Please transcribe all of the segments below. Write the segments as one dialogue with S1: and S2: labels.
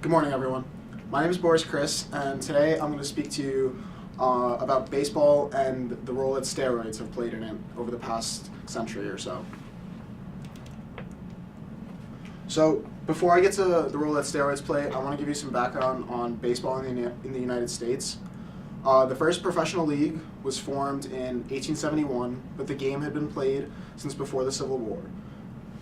S1: Good morning, everyone. My name is Boris Chris, and today I'm going to speak to you about baseball and the role that steroids have played in it over the past century or so. So, before I get to the role that steroids play, I want to give you some background on baseball in the United States. The first professional league was formed in 1871, but the game had been played since before the Civil War.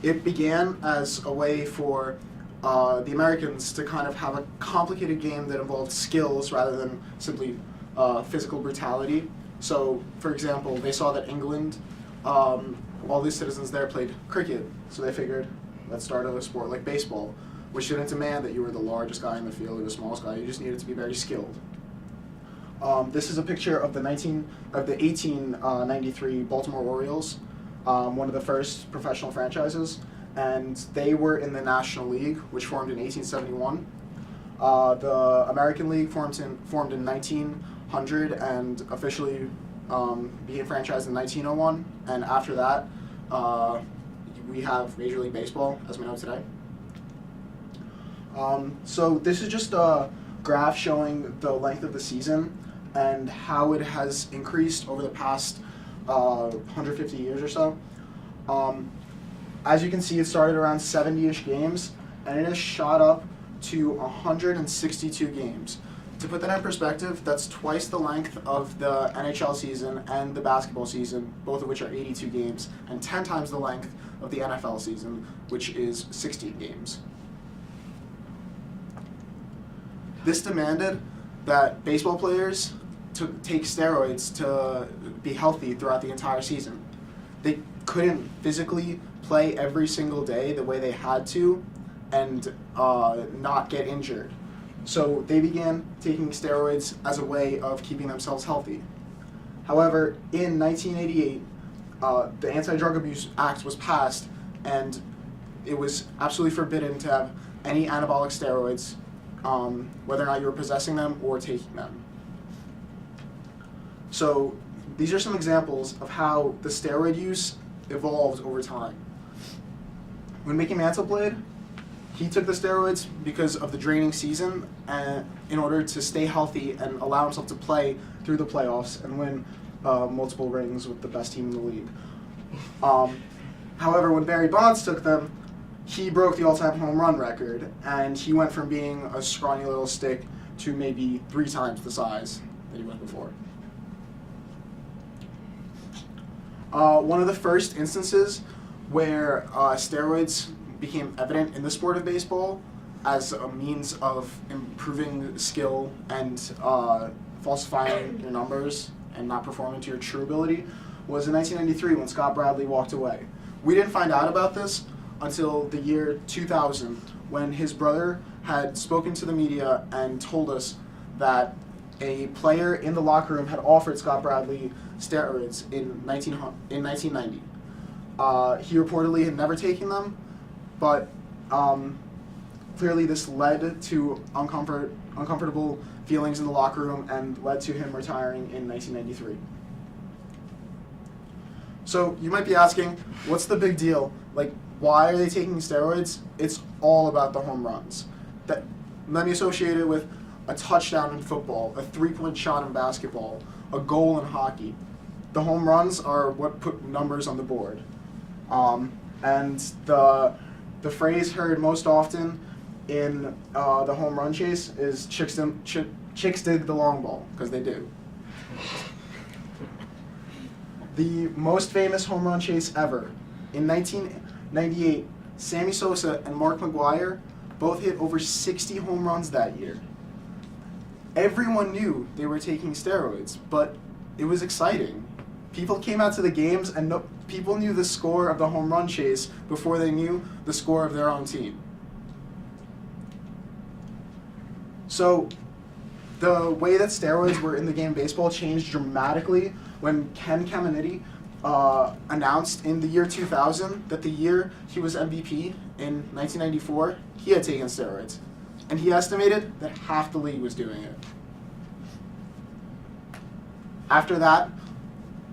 S1: It began as a way for the Americans to kind of have a complicated game that involved skills rather than simply physical brutality. So, for example, they saw that England, all these citizens there played cricket, so they figured, let's start a sport like baseball, which didn't demand that you were the largest guy in the field or the smallest guy. You just needed to be very skilled. This is a picture of the 1893 Baltimore Orioles, one of the first professional franchises, and they were in the National League, which formed in 1871. The American League formed in 1900 and officially became franchised in 1901, and after that, we have Major League Baseball as we know today. So this is just a graph showing the length of the season and how it has increased over the past 150 years or so. As you can see, it started around 70-ish games, and it has shot up to 162 games. To put that in perspective, that's twice the length of the NHL season and the basketball season, both of which are 82 games, and 10 times the length of the NFL season, which is 16 games. This demanded that baseball players take steroids to be healthy throughout the entire season. They couldn't physically play every single day the way they had to and not get injured. So they began taking steroids as a way of keeping themselves healthy. However, in 1988, the Anti-Drug Abuse Act was passed, and it was absolutely forbidden to have any anabolic steroids, whether or not you were possessing them or taking them. So these are some examples of how the steroid use evolved over time. When Mickey Mantle played, he took the steroids because of the draining season in order to stay healthy and allow himself to play through the playoffs and win multiple rings with the best team in the league. However, when Barry Bonds took them, he broke the all-time home run record, and he went from being a scrawny little stick to maybe 3 times the size that he was before. One of the first instances where steroids became evident in the sport of baseball as a means of improving skill and falsifying your numbers and not performing to your true ability was in 1993 when Scott Bradley walked away. We didn't find out about this until the year 2000 when his brother had spoken to the media and told us that a player in the locker room had offered Scott Bradley steroids in 1990. He reportedly had never taken them, but clearly this led to uncomfortable feelings in the locker room and led to him retiring in 1993. So you might be asking, what's the big deal? Like, why are they taking steroids? It's all about the home runs. Let me associate it with a touchdown in football, a 3-point shot in basketball, a goal in hockey. The home runs are what put numbers on the board. And the phrase heard most often in the home run chase is chicks dig the long ball, because they do. The most famous home run chase ever. In 1998, Sammy Sosa and Mark McGwire both hit over 60 home runs that year. Everyone knew they were taking steroids, but it was exciting. People came out to the games and people knew the score of the home run chase before they knew the score of their own team. So the way that steroids were in the game of baseball changed dramatically when Ken Caminiti announced in the year 2000 that the year he was MVP in 1994, he had taken steroids. And he estimated that half the league was doing it. After that,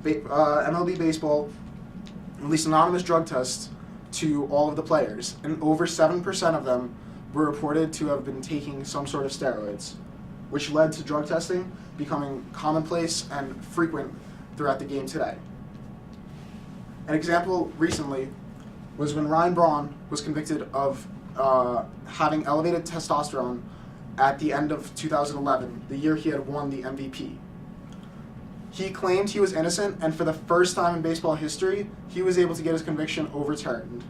S1: MLB Baseball released anonymous drug tests to all of the players, and over 7% of them were reported to have been taking some sort of steroids, which led to drug testing becoming commonplace and frequent throughout the game today. An example recently was when Ryan Braun was convicted of having elevated testosterone at the end of 2011, the year he had won the MVP. He claimed he was innocent, and for the first time in baseball history, he was able to get his conviction overturned.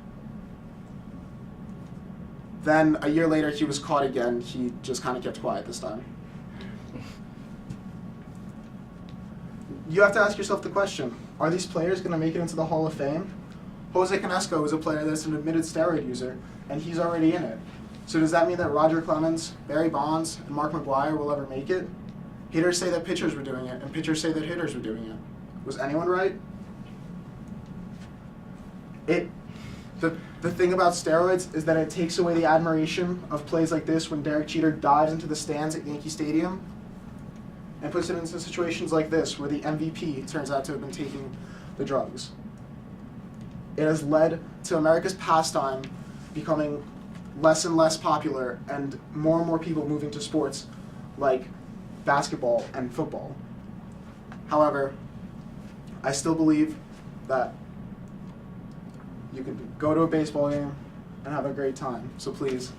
S1: Then, a year later, he was caught again. He just kind of kept quiet this time. You have to ask yourself the question, are these players going to make it into the Hall of Fame? Jose Canseco is a player that's an admitted steroid user, and he's already in it. So does that mean that Roger Clemens, Barry Bonds, and Mark McGwire will ever make it? Hitters say that pitchers were doing it, and pitchers say that hitters were doing it. Was anyone right? The thing about steroids is that it takes away the admiration of plays like this when Derek Jeter dives into the stands at Yankee Stadium and puts it into situations like this where the MVP turns out to have been taking the drugs. It has led to America's pastime becoming less and less popular and more people moving to sports like basketball and football. However, I still believe that you can go to a baseball game and have a great time. So please,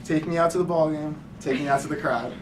S1: take me out to the ball game, take me out to the crowd.